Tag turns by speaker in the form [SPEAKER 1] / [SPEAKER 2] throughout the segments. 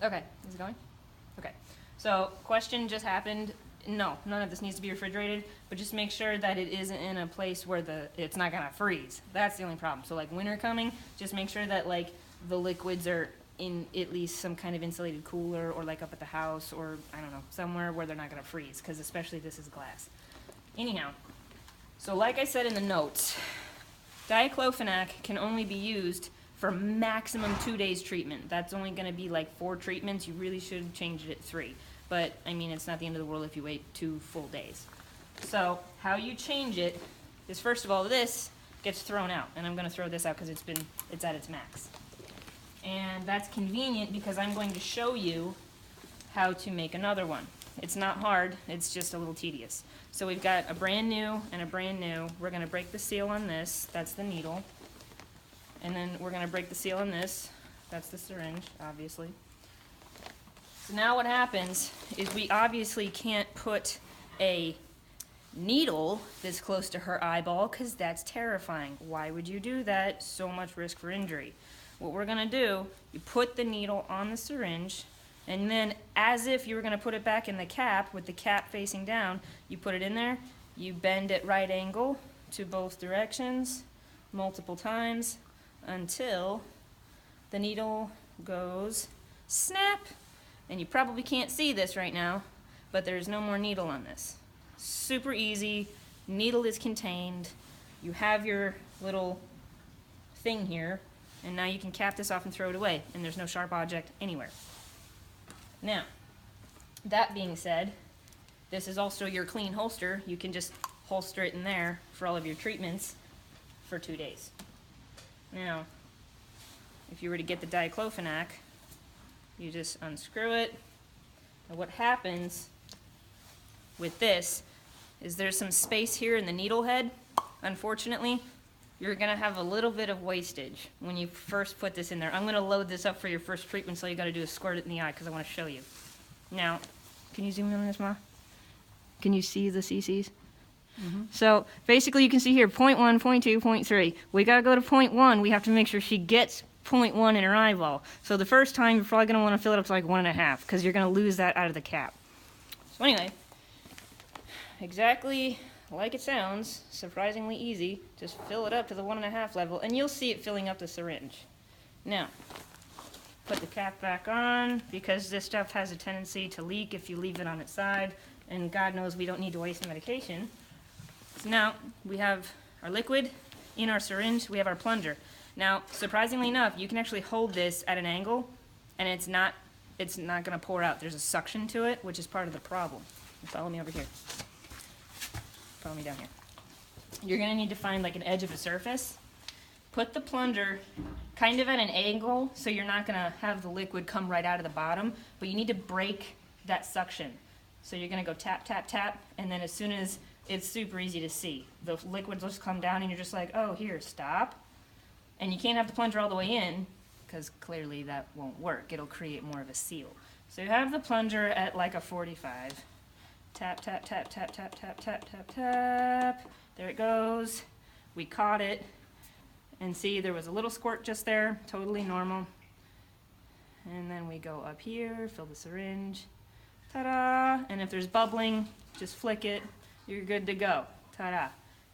[SPEAKER 1] Okay, is it going? Okay. So, question just happened. No, none of this needs to be refrigerated, but just make sure that it isn't in a place where it's not gonna freeze. That's the only problem. So like winter coming, just make sure that like the liquids are in at least some kind of insulated cooler or like up at the house or I don't know, somewhere where they're not gonna freeze, because especially this is glass. Anyhow, so like I said in the notes, diclofenac can only be used for maximum 2 days treatment. That's only gonna be like 4 treatments. You really should change it at 3. But, I mean, it's not the end of the world if you wait 2 full days. So, how you change it is, first of all, this gets thrown out. And I'm going to throw this out because it's at its max. And that's convenient because I'm going to show you how to make another one. It's not hard, it's just a little tedious. So we've got a brand new and a brand new. We're going to break the seal on this. That's the needle. And then we're going to break the seal on this. That's the syringe, obviously. So now what happens is we obviously can't put a needle this close to her eyeball because that's terrifying. Why would you do that? So much risk for injury. What we're going to do, you put the needle on the syringe, and then as if you were going to put it back in the cap with the cap facing down, you put it in there, you bend at right angle to both directions multiple times until the needle goes snap. And you probably can't see this right now, but there's no more needle on this. Super easy, needle is contained, you have your little thing here, and now you can cap this off and throw it away, and there's no sharp object anywhere. Now, that being said, this is also your clean holster. You can just holster it in there for all of your treatments for 2 days. Now, if you were to get the diclofenac, you just unscrew it. And what happens with this is there's some space here in the needle head. Unfortunately, you're gonna have a little bit of wastage when you first put this in there. I'm gonna load this up for your first treatment, so all you gotta do is squirt it in the eye because I wanna show you. Now, can you zoom in on this, Ma? Can you see the cc's? Mm-hmm. So basically you can see here 0.1, 0.2, 0.3. We gotta go to 0.1. We have to make sure she gets 0.1 in her eyeball. So the first time you're probably going to want to fill it up to like 1.5 because you're going to lose that out of the cap. So anyway, exactly like it sounds, surprisingly easy. Just fill it up to the 1.5 level and you'll see it filling up the syringe. Now, put the cap back on because this stuff has a tendency to leak if you leave it on its side, and God knows we don't need to waste the medication. So now we have our liquid in our syringe, we have our plunger. Now, surprisingly enough, you can actually hold this at an angle, and it's not going to pour out. There's a suction to it, which is part of the problem. Follow me over here. Follow me down here. You're going to need to find like an edge of a surface. Put the plunger kind of at an angle, so you're not going to have the liquid come right out of the bottom, but you need to break that suction. So you're going to go tap, tap, tap, and then as soon as it's super easy to see, the liquid will just come down, and you're just like, oh, here, stop. And you can't have the plunger all the way in, because clearly that won't work. It'll create more of a seal. So you have the plunger at like a 45. Tap, tap, tap, tap, tap, tap, tap, tap, tap. There it goes. We caught it. And see, there was a little squirt just there, totally normal. And then we go up here, fill the syringe. Ta-da! And if there's bubbling, just flick it. You're good to go. Ta-da!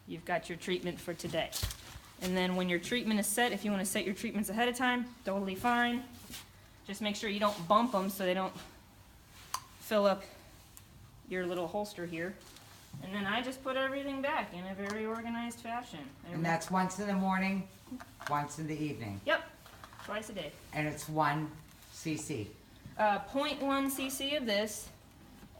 [SPEAKER 1] You've got your treatment for today. And then when your treatment is set, if you want to set your treatments ahead of time, totally fine. Just make sure you don't bump them so they don't fill up your little holster here. And then I just put everything back in a very organized fashion.
[SPEAKER 2] And that's once in the morning, once in the evening.
[SPEAKER 1] Yep, twice a day.
[SPEAKER 2] And it's 1 cc.
[SPEAKER 1] 0.1 cc of this,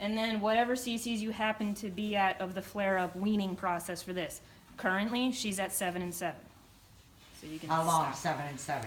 [SPEAKER 1] and then whatever cc's you happen to be at of the flare-up weaning process for this. Currently, she's at 7 and 7. So you can
[SPEAKER 2] How long?
[SPEAKER 1] stop.
[SPEAKER 2] 7 and 7.